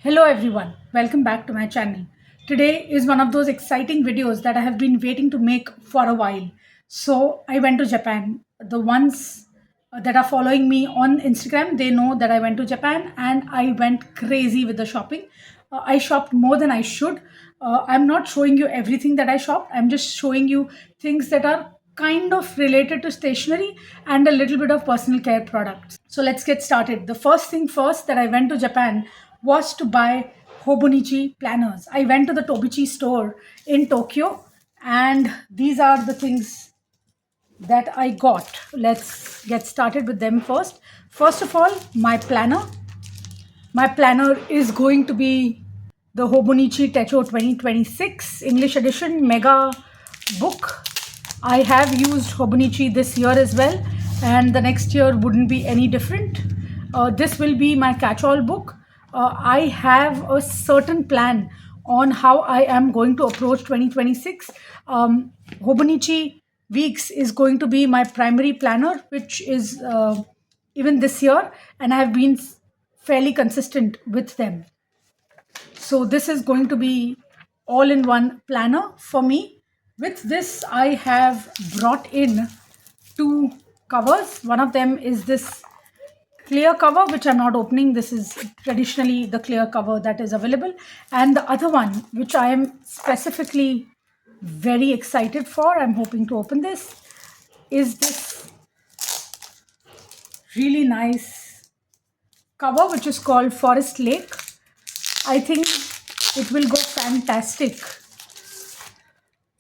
Hello everyone, welcome back to my channel. Today is one of those exciting videos that I have been waiting to make for a while. So I went to Japan. The ones that are following me on Instagram, they know that I went to Japan and I went crazy with the shopping. I shopped more than I should. I'm not showing you everything that I shopped. I'm just showing you things that are kind of related to stationery and a little bit of personal care products. So let's get started. The first thing first that I went to Japan was to buy Hobonichi planners. I went to the Tobichi store in Tokyo and these are the things that I got. Let's get started with them first. First of all, my planner. My planner is going to be the Hobonichi Techo 2026 English edition mega book. I have used Hobonichi this year as well, and the next year wouldn't be any different. This will be my catch-all book. I have a certain plan on how I am going to approach 2026. Hobonichi Weeks is going to be my primary planner, which is even this year, and I have been fairly consistent with them. So this is going to be all-in-one planner for me. With this, I have brought in two covers. One of them is this clear cover, which I'm not opening. This is traditionally the clear cover that is available. And the other one, which I am specifically very excited for, I'm hoping to open this, is this really nice cover, which is called Forest Lake. I think it will go fantastic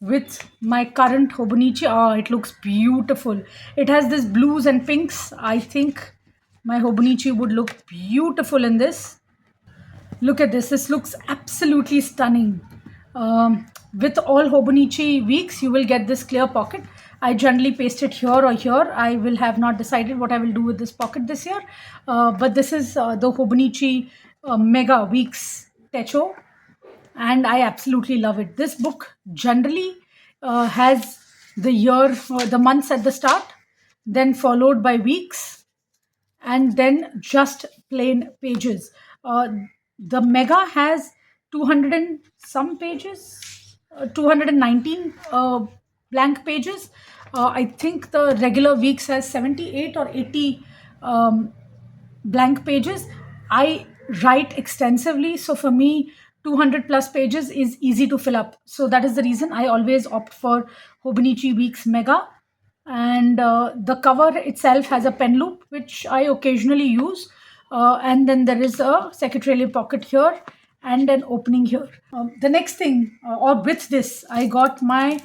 with my current Hobonichi. Oh, it looks beautiful. It has this blues and pinks. I think my Hobonichi would look beautiful in this. Look at this. This looks absolutely stunning. With all Hobonichi weeks, you will get this clear pocket. I generally paste it here or here. I will have not decided what I will do with this pocket this year. But this is the Hobonichi Mega Weeks Techo, and I absolutely love it. This book generally has the year or the months at the start, then followed by weeks, and then just plain pages. The Mega has 200 and some pages, 219 blank pages. I think the regular weeks has 78 or 80 blank pages. I write extensively, so for me 200 plus pages is easy to fill up. So that is the reason I always opt for Hobonichi Weeks Mega. And the cover itself has a pen loop, which I occasionally use. And then there is a secretarial pocket here and an opening here. The next thing, or with this, I got my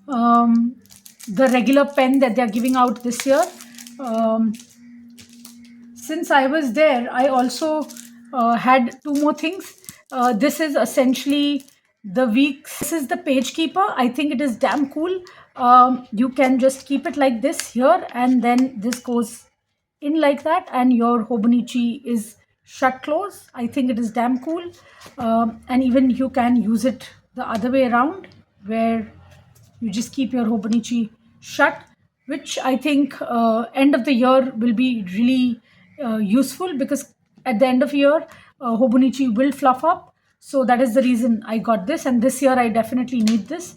the regular pen that they're giving out this year. Since I was there, I also had two more things. This is essentially the weeks. This is the page keeper. I think it is damn cool. You can just keep it like this here, and then this goes in like that, and your Hobonichi is shut close. I think it is damn cool. And even you can use it the other way around, where you just keep your Hobonichi shut, which I think end of the year will be really useful, because at the end of year Hobonichi will fluff up. So that is the reason I got this, and this year I definitely need this.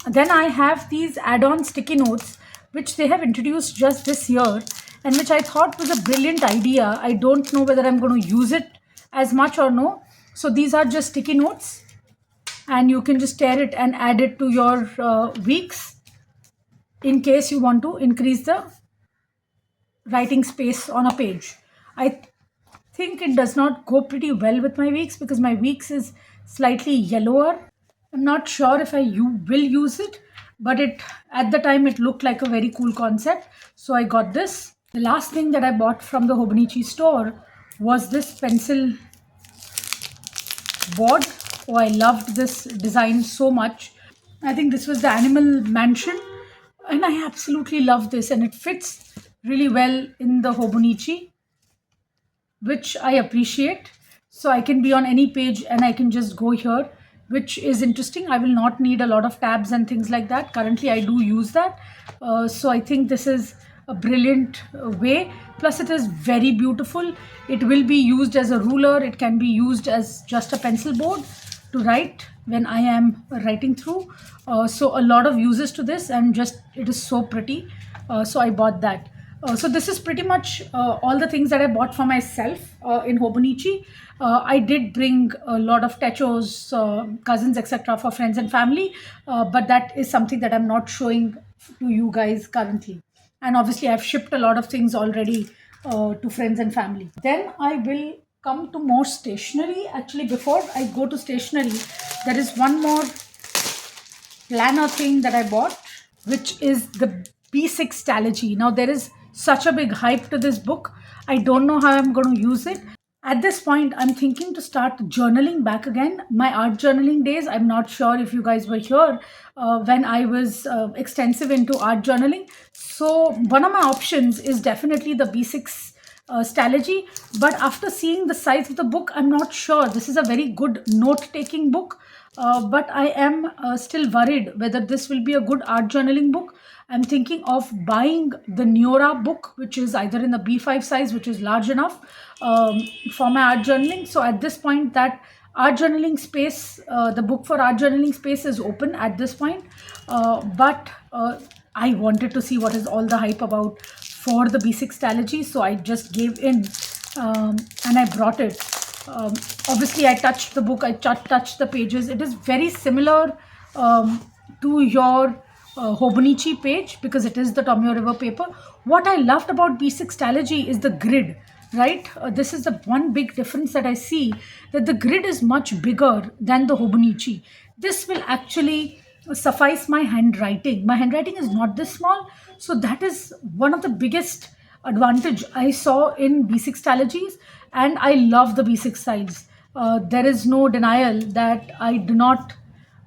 Then I have these add-on sticky notes, which they have introduced just this year, and which I thought was a brilliant idea. I don't know whether I'm going to use it as much or no. So these are just sticky notes, and you can just tear it and add it to your weeks in case you want to increase the writing space on a page. I think it does not go pretty well with my weeks, because my weeks is slightly yellower. I'm not sure if you will use it, but at the time it looked like a very cool concept, so I got this. The last thing that I bought from the Hobonichi store was this pencil board. Oh, I loved this design so much. I think this was the Animal Mansion, and I absolutely love this, and it fits really well in the Hobonichi, which I appreciate. So I can be on any page and I can just go here, which is interesting. I will not need a lot of tabs and things like that. Currently I do use that. So I think this is a brilliant way. Plus, it is very beautiful. It will be used as a ruler. It can be used as just a pencil board to write when I am writing through. So a lot of uses to this, and just it is so pretty. So I bought that. So this is pretty much all the things that I bought for myself in Hobonichi. I did bring a lot of techos, cousins, etc. for friends and family, but that is something that I'm not showing to you guys currently. And obviously, I've shipped a lot of things already to friends and family. Then I will come to more stationery. Actually, before I go to stationery, there is one more planner thing that I bought, which is the B6 Stalogy. Now, there is such a big hype to this book. I don't know how I'm going to use it. At this point, I'm thinking to start journaling back again. My art journaling days, I'm not sure if you guys were here when I was extensive into art journaling. So, one of my options is definitely the B6 Stalogy. But after seeing the size of the book, I'm not sure. This is a very good note taking book. But I am still worried whether this will be a good art journaling book. I'm thinking of buying the Neora book, which is either in the B5 size, which is large enough for my art journaling. So at this point, that art journaling space, the book for art journaling space is open at this point. But I wanted to see what is all the hype about for the B6 Stalogy. So I just gave in and I brought it. Um, Obviously, I touched the book, I touched the pages. It is very similar to your Hobonichi page because it is the Tomio River paper. What I loved about B6 Stalogy is the grid, right? This is the one big difference that I see, that the grid is much bigger than the Hobonichi. This will actually suffice my handwriting. My handwriting is not this small, so that is one of the biggest advantage I saw in B6 Stalogies, and I love the B6 size. There is no denial that I do not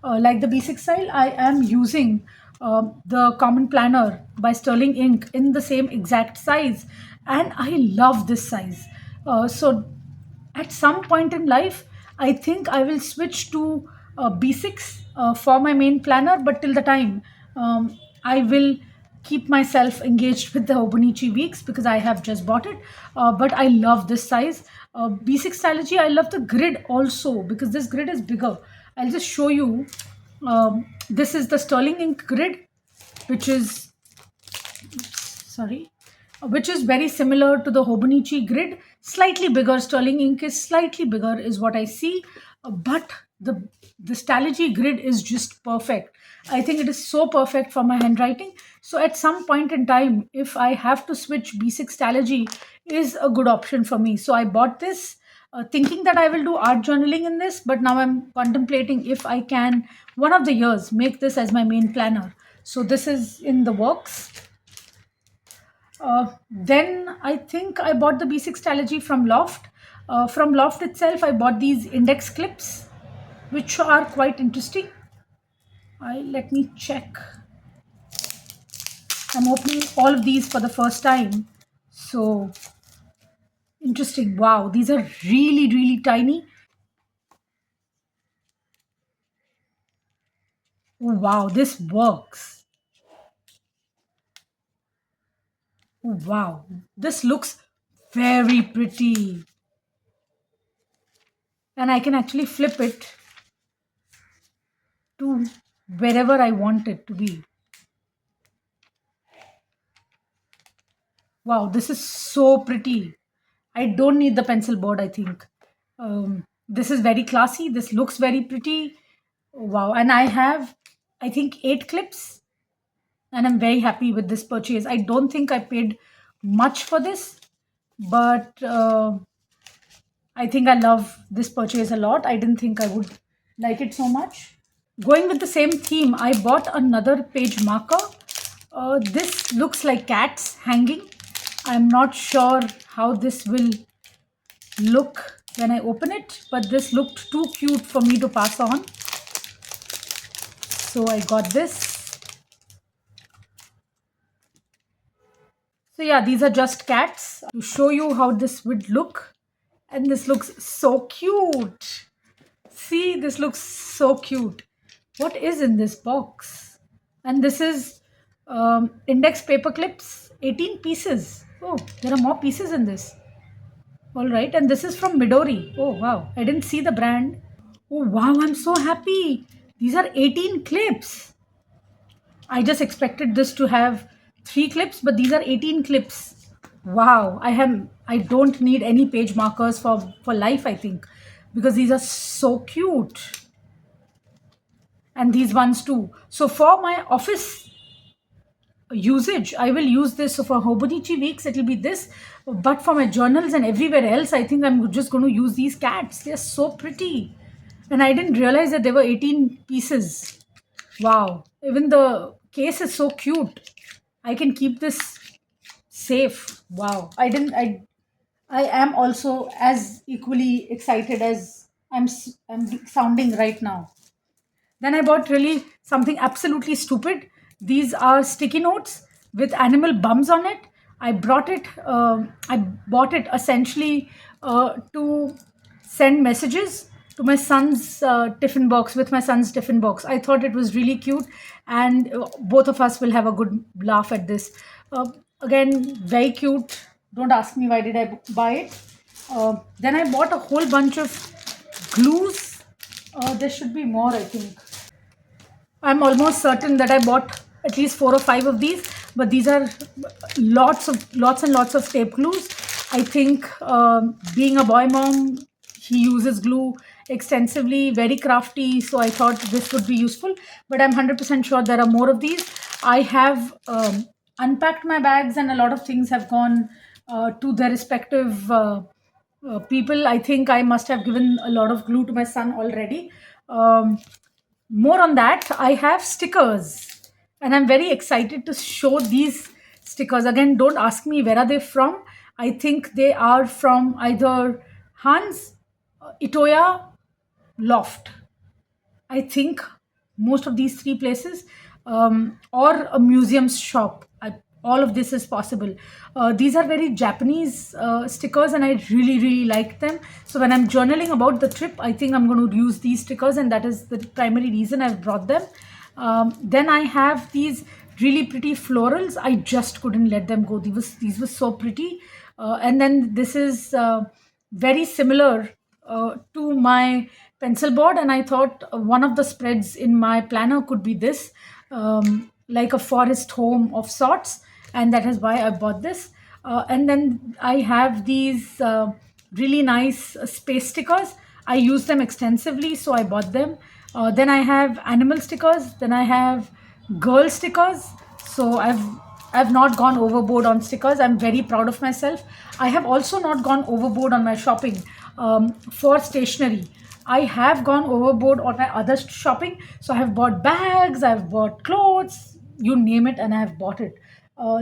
like the B6 style. I am using the Common Planner by Sterling Ink in the same exact size, and I love this size. So at some point in life, I think I will switch to B6 for my main planner, but till the time, I will keep myself engaged with the Hobonichi Weeks because I have just bought it. But I love this size. B6 Stalogy, I love the grid also because this grid is bigger. I'll just show you. This is the Sterling Ink grid, which is sorry, which is very similar to the Hobonichi grid, slightly bigger. Sterling Ink is slightly bigger, is what I see, but the Stalogy grid is just perfect. I think it is so perfect for my handwriting. So at some point in time, if I have to switch, B6 Stalogy is a good option for me. So I bought this. Thinking that I will do art journaling in this, but now I'm contemplating if I can, one of the years, make this as my main planner. So this is in the works. Then I think I bought the B6 Stalogy from Loft. From Loft itself, I bought these index clips, which are quite interesting. Let me check. I'm opening all of these for the first time. So interesting. Wow, these are really, really tiny. Oh, wow, this works. Oh, wow, this looks very pretty. And I can actually flip it to wherever I want it to be. Wow, this is so pretty. I don't need the pencil board, I think. This is very classy. This looks very pretty. Wow. And I have, I think, 8 clips, and I'm very happy with this purchase. I don't think I paid much for this, but I think I love this purchase a lot. I didn't think I would like it so much. Going with the same theme, I bought another page marker. This looks like cats hanging. I'm not sure how this will look when I open it, but this looked too cute for me to pass on. So I got this. So yeah, these are just cats to show you how this would look. And this looks so cute. See, this looks so cute. What is in this box? And this is index paper clips 18 pieces. Oh, there are more pieces in this. All right, and this is from Midori. Oh, wow. I didn't see the brand. Oh, wow. I'm so happy. These are 18 clips. I just expected this to have 3 clips, but these are 18 clips. Wow. I don't need any page markers for life, I think, because these are so cute. And these ones too. So for my office usage, I will use this. So for Hobonichi weeks, it will be this. But for my journals and everywhere else, I think I'm just going to use these cats. They're so pretty. And I didn't realize that there were 18 pieces. Wow. Even the case is so cute. I can keep this safe. Wow. I am also as equally excited as I'm sounding right now. Then I bought really something absolutely stupid. These are sticky notes with animal bums on it. I bought it essentially to send messages to my son's tiffin box, with my son's tiffin box. I thought it was really cute, and both of us will have a good laugh at this. Again, very cute. Don't ask me why did I buy it. Then I bought a whole bunch of glues. There should be more, I think. I'm almost certain that I bought at least 4 or 5 of these, but these are lots and lots of tape glues. I think being a boy mom, he uses glue extensively, very crafty. So I thought this would be useful, but I'm 100% sure there are more of these. I have unpacked my bags, and a lot of things have gone to their respective people. I think I must have given a lot of glue to my son already. More on that, I have stickers, and I'm very excited to show these stickers. Again, don't ask me where are they from. I think they are from either Hans, Itoya, Loft. I think most of these 3 places, or a museum's shop. All of this is possible. These are very Japanese stickers, and I really, really like them. So when I'm journaling about the trip, I think I'm going to use these stickers, and that is the primary reason I've brought them. Then I have these really pretty florals. I just couldn't let them go. These were so pretty. And then this is very similar to my pencil board, and I thought one of the spreads in my planner could be this, like a forest home of sorts, and that is why I bought this. And then I have these really nice space stickers. I use them extensively, so I bought them. Then I have animal stickers. Then I have girl stickers. So I've not gone overboard on stickers. I'm very proud of myself. I have also not gone overboard on my shopping for stationery. I have gone overboard on my other shopping. So I have bought bags, I've bought clothes, you name it, and I have bought it.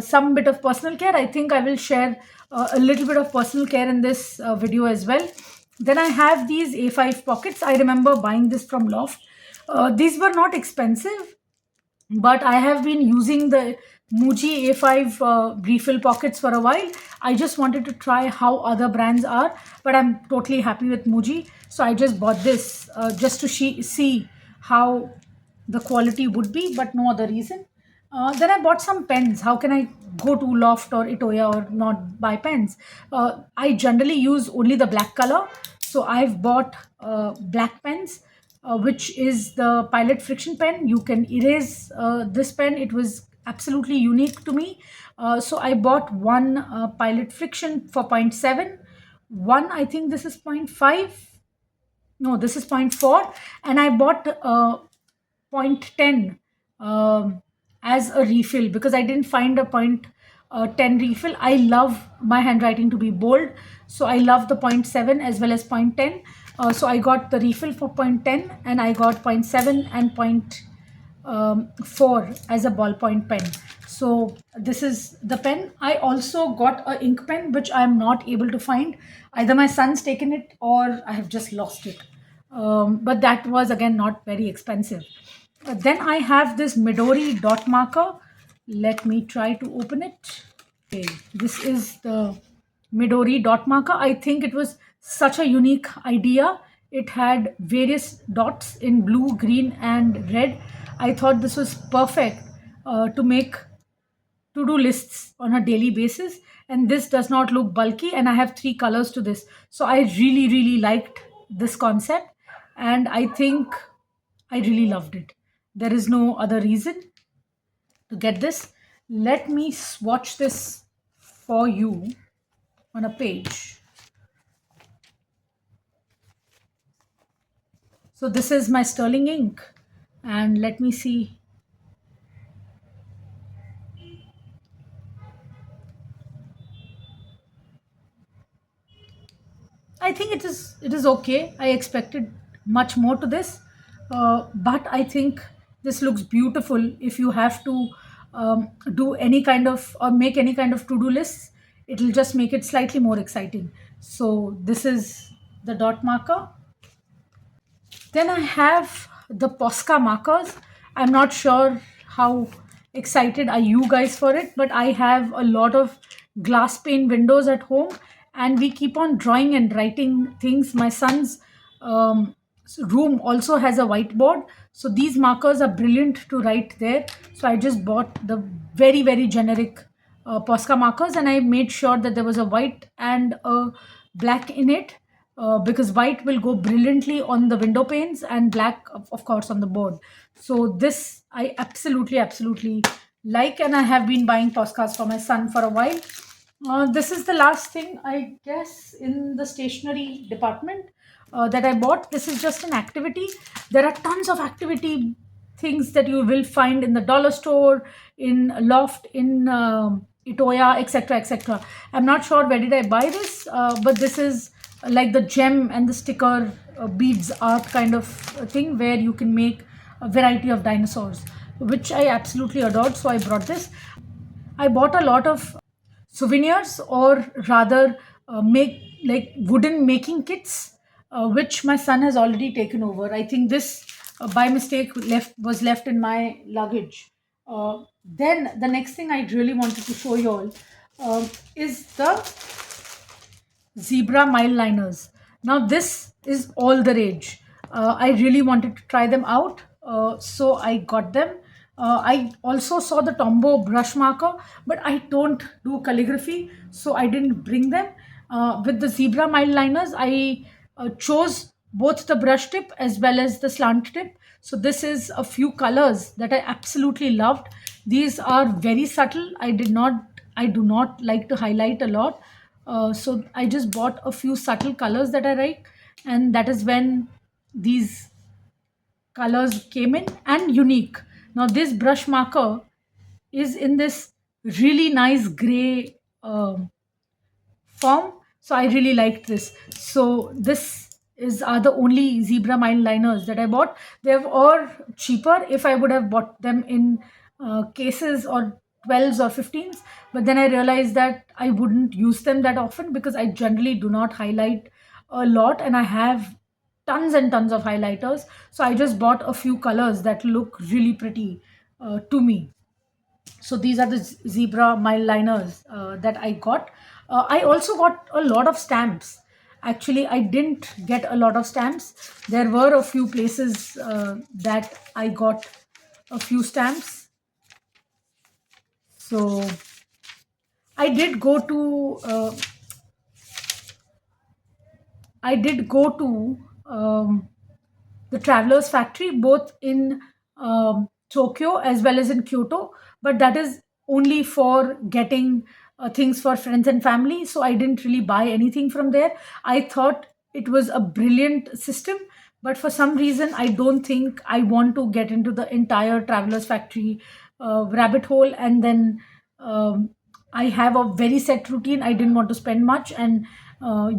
Some bit of personal care. I think I will share a little bit of personal care in this video as well. Then I have these A5 pockets. I remember buying this from Loft. These were not expensive, but I have been using the Muji A5 refill pockets for a while. I just wanted to try how other brands are, but I'm totally happy with Muji. So I just bought this just to see how the quality would be, but no other reason. Then I bought some pens. How can I go to Loft or Itoya or not buy pens? I generally use only the black color. So I've bought black pens, which is the Pilot Friction pen. You can erase this pen. It was absolutely unique to me. So I bought one Pilot Friction for 0.7. One, I think this is 0.5. No, this is 0.4. And I bought 0.10 as a refill because I didn't find a 0.10 refill. I love my handwriting to be bold, so I love the 0.7 as well as 0.10. So I got the refill for 0.10, and I got 0.7 and 0.4 as a ballpoint pen. So this is the pen. I also got a ink pen, which I'm not able to find. Either my son's taken it or I have just lost it. But that was again not very expensive. Then I have this Midori dot marker. Let me try to open it. Okay, this is the Midori dot marker. I think it was such a unique idea. It had various dots in blue, green, and red. I thought this was perfect to make to-do lists on a daily basis, and this does not look bulky, and I have three colors to this. So I really, really liked this concept, and I think I really loved it. There is no other reason to get this. Let me swatch this for you on a page. So this is my sterling ink, and let me see. I think it is okay. I expected much more to this, but I think this looks beautiful. If you have to do any kind of or make any kind of to-do lists, it'll just make it slightly more exciting. So this is the dot marker. Then I have the Posca markers. I'm not sure how excited are you guys for it, but I have a lot of glass pane windows at home, and we keep on drawing and writing things. My son's room also has a whiteboard, so these markers are brilliant to write there. So I just bought the very, very generic Posca markers, and I made sure that there was a white and a black in it, because white will go brilliantly on the window panes and black, of course, on the board. So this I absolutely, absolutely like, and I have been buying Poscas for my son for a while. This is the last thing, I guess, in the stationery department that I bought. This is just an activity. There are tons of activity things that you will find in the dollar store, in Loft, in Itoya, etc., etc. I'm not sure where did I buy this, but this is like the gem and the sticker beads art kind of thing, where you can make a variety of dinosaurs, which I absolutely adored. So I brought this. I bought a lot of souvenirs, or rather, make like wooden making kits, which my son has already taken over. I think this, by mistake, left in my luggage. Then the next thing I really wanted to show you all is the zebra mile liners. Now this is all the rage. I really wanted to try them out, so I got them. I also saw the Tombow brush marker, but I don't do calligraphy, so I didn't bring them. With the zebra mile liners, I chose both the brush tip as well as the slant tip. So this is a few colors that I absolutely loved. These are very subtle. I do not like to highlight a lot. So I just bought a few subtle colors that I like, and that is when these colors came in, and unique. Now this brush marker is in this really nice gray form, so I really liked this. So this is are the only zebra mile liners that I bought. They were cheaper if I would have bought them in cases or 12s or 15s, but then I realized that I wouldn't use them that often, because I generally do not highlight a lot, and I have tons and tons of highlighters. So I just bought a few colors that look really pretty to me. So these are the zebra mile liners that I got. I also got a lot of stamps. Actually, I didn't get a lot of stamps. There were a few places that I got a few stamps. So I did go to the Travelers Factory, both in Tokyo as well as in Kyoto, but that is only for getting things for friends and family. So I didn't really buy anything from there. I thought it was a brilliant system, but for some reason, I don't think I want to get into the entire Travelers Factory rabbit hole, and then I have a very set routine. I didn't want to spend much, and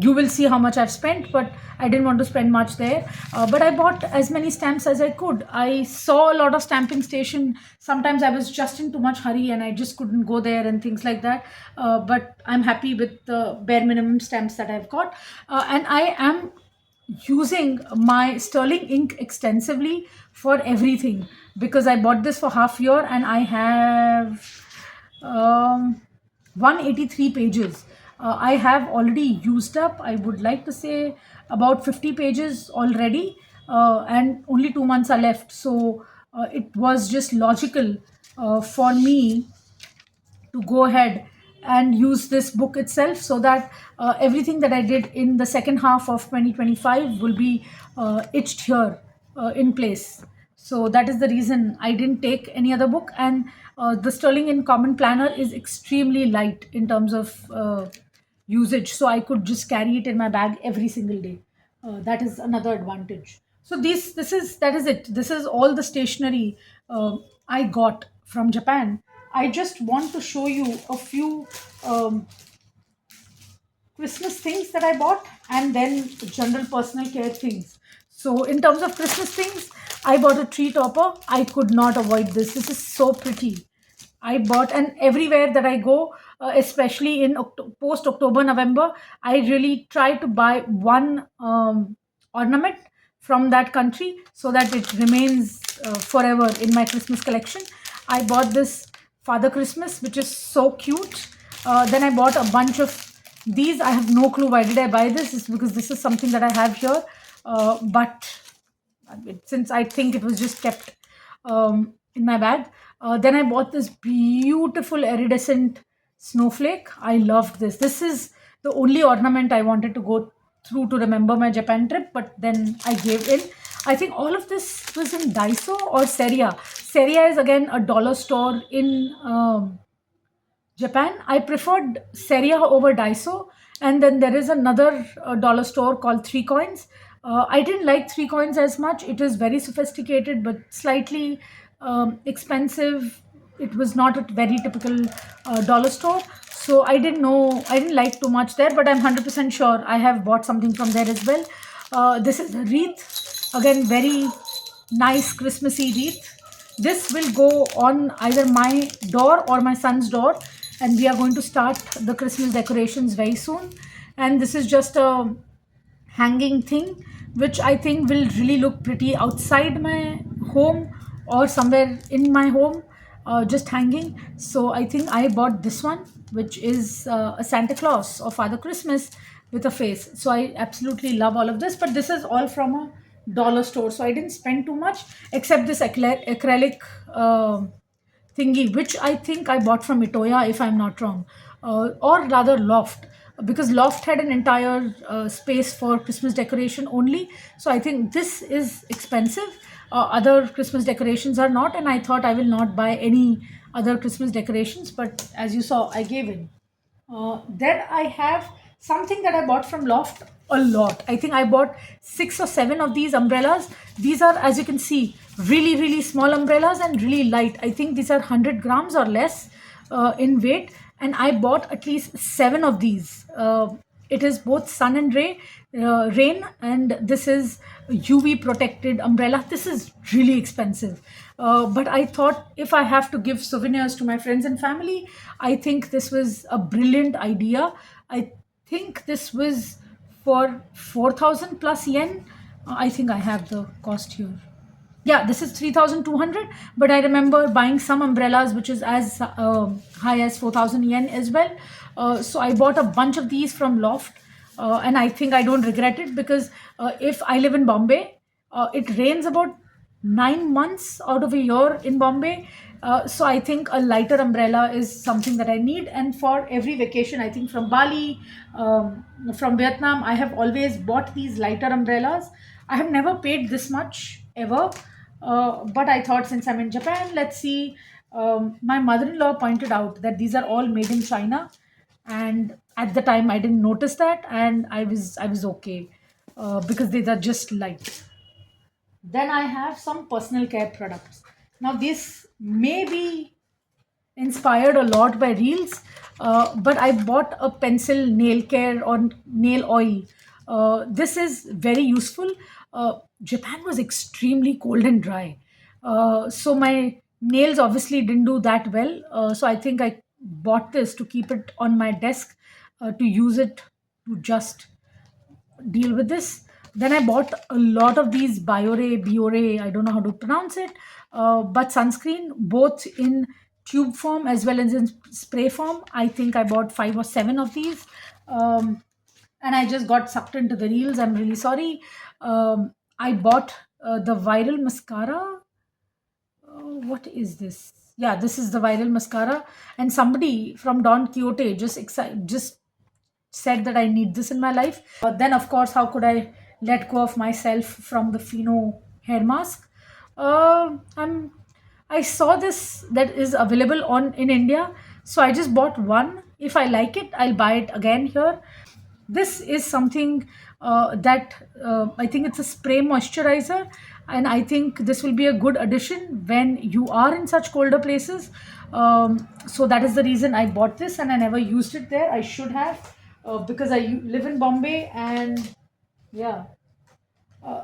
you will see how much I've spent, but I didn't want to spend much there. But I bought as many stamps as I could. I saw a lot of stamping station. Sometimes I was just in too much hurry and I just couldn't go there and things like that. But I'm happy with the bare minimum stamps that I've got. And I am using my sterling ink extensively for everything, because I bought this for half year and I have 183 pages. I have already used up, I would like to say, about 50 pages already, and only 2 months are left. So it was just logical for me to go ahead and use this book itself, so that everything that I did in the second half of 2025 will be itched here in place. So that is the reason I didn't take any other book. And the Sterling and Common Planner is extremely light in terms of usage, so I could just carry it in my bag every single day. That is another advantage. So this is that is it. This is all the stationery I got from Japan. I just want to show you a few um, Christmas things that I bought, and then general personal care things. So, in terms of Christmas things, I bought a tree topper. I could not avoid this. This is so pretty. I bought, and everywhere that I go, especially in post October, November, I really try to buy one ornament from that country so that it remains forever in my Christmas collection. I bought this Father Christmas, which is so cute. Then I bought a bunch of these. I have no clue why did I buy this. It's because this is something that I have here, but since I think it was just kept in my bag. Then I bought this beautiful iridescent snowflake. I loved this. This is the only ornament I wanted to go through to remember my Japan trip, but then I gave in. I think all of this was in Daiso or Seria. Seria is again a dollar store in Japan. I preferred Seria over Daiso, and then there is another dollar store called Three Coins. I didn't like Three Coins as much. It is very sophisticated but slightly expensive. It was not a very typical dollar store, so I didn't know. I didn't like too much there, but I'm 100% sure I have bought something from there as well. This is a wreath, again very nice Christmassy wreath. This will go on either my door or my son's door, and we are going to start the Christmas decorations very soon. And this is just a hanging thing, which I think will really look pretty outside my home or somewhere in my home, just hanging. So I think I bought this one, which is a Santa Claus or Father Christmas with a face. So I absolutely love all of this, but this is all from a dollar store. So I didn't spend too much except this acrylic thingy, which I think I bought from Itoya, if I'm not wrong, or rather Loft, because Loft had an entire space for Christmas decoration only. So I think this is expensive. Other Christmas decorations are not, and I thought I will not buy any other Christmas decorations, but as you saw, I gave in. Then I have something that I bought from Loft a lot. I think I bought 6 or 7 of these umbrellas. These are, as you can see, really, really small umbrellas and really light. I think these are 100 grams or less in weight. And I bought at least 7 of these. It is both sun and rain, and this is UV protected umbrella. This is really expensive, but I thought if I have to give souvenirs to my friends and family, I think this was a brilliant idea. I think this was for 4,000 plus yen. I think I have the cost here. Yeah, this is 3,200, but I remember buying some umbrellas which is as high as 4,000 yen as well. So I bought a bunch of these from Loft, and I think I don't regret it, because if I live in Bombay, it rains about 9 months out of a year in Bombay. So I think a lighter umbrella is something that I need. And for every vacation, I think from Bali, from Vietnam, I have always bought these lighter umbrellas. I have never paid this much ever, but I thought since I'm in Japan, let's see. My mother-in-law pointed out that these are all made in China, and at the time I didn't notice that, and I was okay because these are just light. Then I have some personal care products. Now, this may be inspired a lot by reels, but I bought a pencil nail care or nail oil. This is very useful. Japan was extremely cold and dry, so my nails obviously didn't do that well. So I think I bought this to keep it on my desk, to use it to just deal with this. Then I bought a lot of these Biore, I don't know how to pronounce it, but sunscreen, both in tube form as well as in spray form. I think I bought 5 or 7 of these. And I just got sucked into the reels. I'm really sorry. I bought the viral mascara. What is this? yeah, this is the viral mascara. And somebody from Don Quixote just said that I need this in my life. Then, of course, how could I let go of myself from the Fino hair mask? I'm I saw this that is available on in India, so I just bought one. If I like it, I'll buy it again here. This is something that I think it's a spray moisturizer, and I think this will be a good addition when you are in such colder places. So that is the reason I bought this, and I never used it there. I should have, because I live in Bombay, and yeah,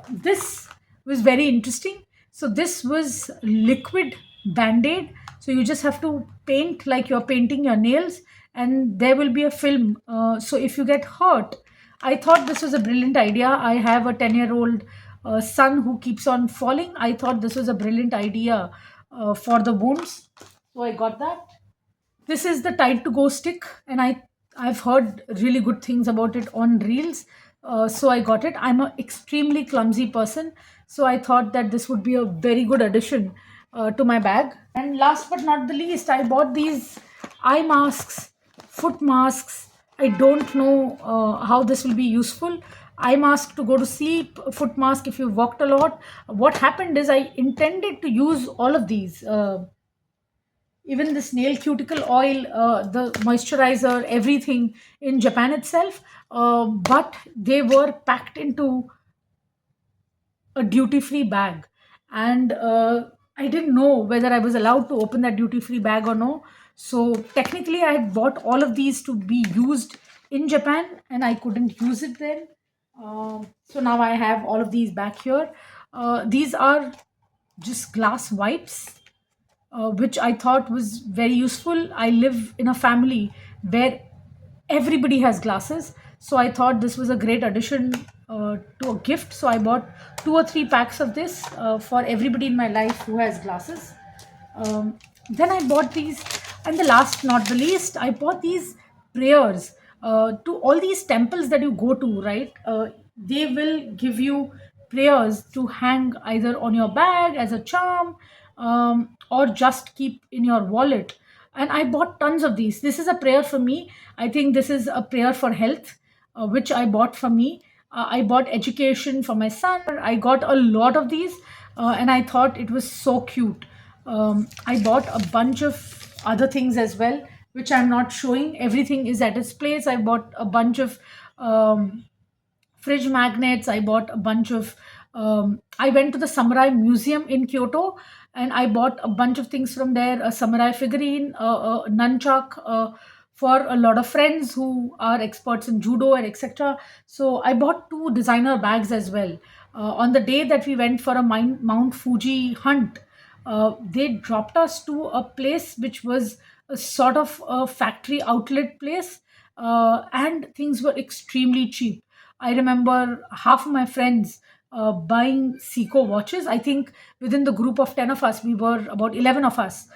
this was very interesting. So this was liquid band-aid. So you just have to paint like you're painting your nails, and there will be a film. So if you get hurt, I thought this was a brilliant idea. I have a 10-year-old son who keeps on falling. I thought this was a brilliant idea for the wounds. So I got that. This is the Tide to Go stick, and I've heard really good things about it on Reels. So I got it. I'm an extremely clumsy person, so I thought that this would be a very good addition to my bag. And last but not the least, I bought these eye masks, foot masks. I don't know how this will be useful. Eye mask to go to sleep, foot mask if you walked a lot. What happened is I intended to use all of these. Even this nail cuticle oil, the moisturizer, everything in Japan itself, but they were packed into a duty free bag. And I didn't know whether I was allowed to open that duty free bag or no. So technically, I had bought all of these to be used in Japan, and I couldn't use it then. So now I have all of these back here. These are just glass wipes, which I thought was very useful. I live in a family where everybody has glasses, so I thought this was a great addition to a gift. So I bought 2 or 3 packs of this for everybody in my life who has glasses. Then I bought these, and the last not the least, I bought these prayers to all these temples that you go to, right? They will give you prayers to hang either on your bag as a charm, or just keep in your wallet. And I bought tons of these. This is a prayer for me. I think this is a prayer for health, which I bought for me. I bought education for my son. I got a lot of these, and I thought it was so cute. I bought a bunch of other things as well, which I'm not showing. Everything is at its place. I bought a bunch of fridge magnets. I bought a bunch of. I went to the Samurai Museum in Kyoto, and I bought a bunch of things from there: a samurai figurine, a nunchuck. For a lot of friends who are experts in judo and etc. So I bought 2 designer bags as well. On the day that we went for a Mount Fuji hunt, they dropped us to a place which was a sort of a factory outlet place, and things were extremely cheap. I remember half of my friends buying Seiko watches. I think within the group of 10 of us, we were about 11 of us.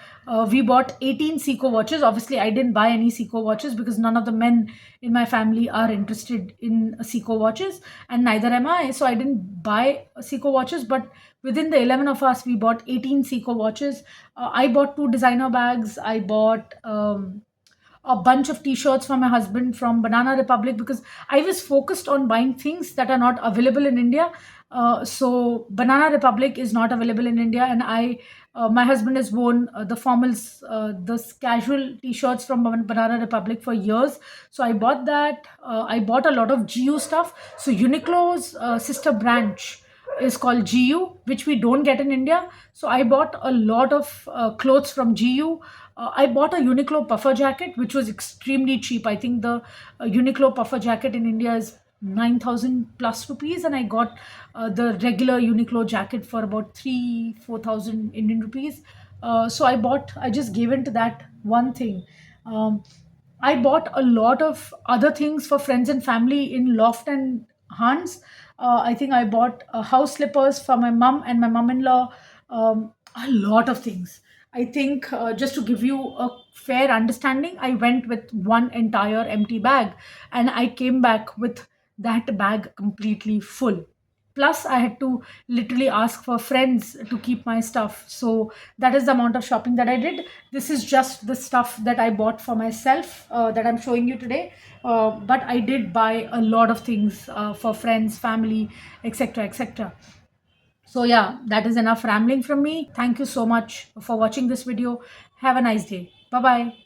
We bought 18 Seiko watches. Obviously, I didn't buy any Seiko watches because none of the men in my family are interested in Seiko watches, and neither am I. So I didn't buy Seiko watches, but within the 11 of us, we bought 18 Seiko watches. I bought 2 designer bags. I bought a bunch of t-shirts for my husband from Banana Republic, because I was focused on buying things that are not available in India. So Banana Republic is not available in India, and my husband has worn the formals, the casual t-shirts from Banana Republic for years. So I bought that. I bought a lot of GU stuff. So Uniqlo's sister branch is called GU, which we don't get in India. So I bought a lot of clothes from GU. I bought a Uniqlo puffer jacket, which was extremely cheap. I think the Uniqlo puffer jacket in India is 9,000 plus rupees, and I got the regular Uniqlo jacket for about 4,000 Indian rupees. So I just gave in to that one thing. Um, I bought a lot of other things for friends and family in Loft and Hans. I think I bought house slippers for my mum and my mum-in-law. A lot of things. I think, just to give you a fair understanding, I went with one entire empty bag, and I came back with that bag completely full. plus I had to literally ask for friends to keep my stuff. So that is the amount of shopping that I did. This is just the stuff that I bought for myself, that I'm showing you today. But I did buy a lot of things for friends, family, etc., etc. So yeah, that is enough rambling from me. Thank you so much for watching this video. Have a nice day. Bye bye.